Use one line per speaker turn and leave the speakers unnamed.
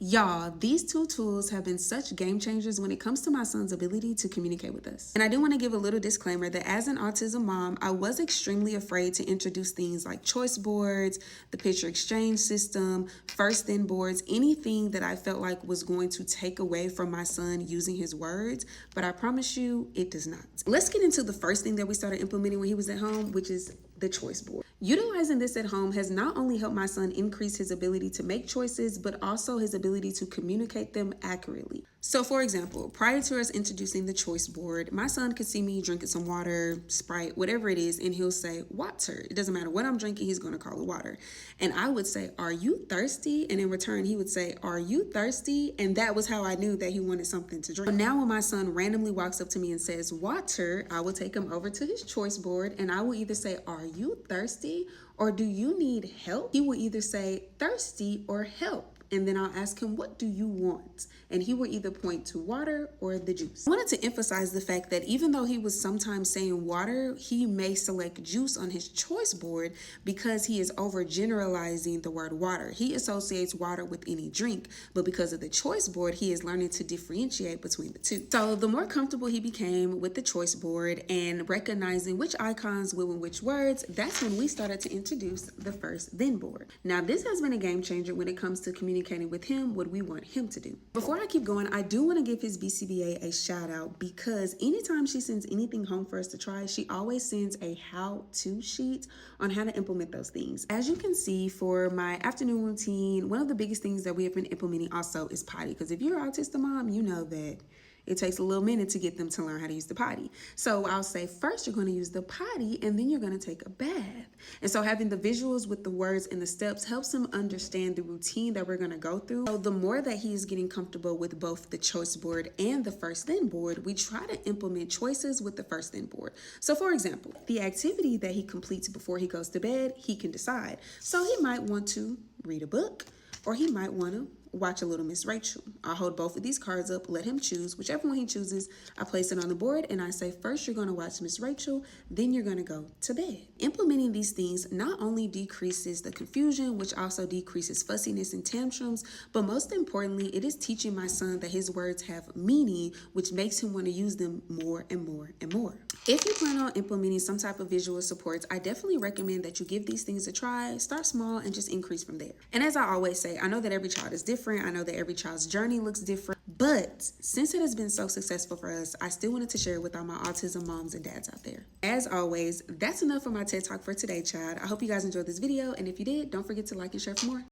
Y'all, these two tools have been such game changers when it comes to my son's ability to communicate with us. And I do want to give a little disclaimer that as an autism mom, I was extremely afraid to introduce things like choice boards, the picture exchange system, first then boards, anything that I felt like was going to take away from my son using his words, but I promise you it does not. Let's get into the first thing that we started implementing when he was at home, which is the choice board. Utilizing this at home has not only helped my son increase his ability to make choices, but also his ability to communicate them accurately. So for example, prior to us introducing the choice board, my son could see me drinking some water, Sprite, whatever it is, and he'll say, water. It doesn't matter what I'm drinking, he's gonna call it water. And I would say, are you thirsty? And in return, he would say, are you thirsty? And that was how I knew that he wanted something to drink. Now when my son randomly walks up to me and says water, I will take him over to his choice board and I will either say, are you thirsty? Or do you need help? He will either say thirsty or help. And then I'll ask him, what do you want? And he will either point to water or the juice. I wanted to emphasize the fact that even though he was sometimes saying water, he may select juice on his choice board because he is overgeneralizing the word water. He associates water with any drink, but because of the choice board, he is learning to differentiate between the two. So the more comfortable he became with the choice board and recognizing which icons went with which words, that's when we started to introduce the first then board. Now this has been a game changer when it comes to communicating with him what we want him to do. Before I keep going, I do want to give his BCBA a shout out because anytime she sends anything home for us to try, she always sends a how-to sheet on how to implement those things. As you can see, for my afternoon routine, one of the biggest things that we have been implementing also is potty, because if you're an autistic mom, you know that it takes a little minute to get them to learn how to use the potty. So I'll say first you're going to use the potty and then you're going to take a bath. And so having the visuals with the words and the steps helps him understand the routine that we're going to go through. So the more that he is getting comfortable with both the choice board and the first then board, we try to implement choices with the first then board. So for example, the activity that he completes before he goes to bed, he can decide. So he might want to read a book, or he might want to watch a little Miss Rachel. I'll hold both of these cards up, let him choose. Whichever one he chooses, I place it on the board and I say, first you're going to watch Miss Rachel, then you're going to go to bed. Implementing these things not only decreases the confusion, which also decreases fussiness and tantrums, but most importantly, it is teaching my son that his words have meaning, which makes him want to use them more and more and more. If you plan on implementing some type of visual supports, I definitely recommend that you give these things a try, start small, and just increase from there. And as I always say, I know that every child is different. I know that every child's journey looks different, but since it has been so successful for us, I still wanted to share it with all my autism moms and dads out there. As always, that's enough for my TED Talk for today, child. I hope you guys enjoyed this video, and if you did, don't forget to like and share for more.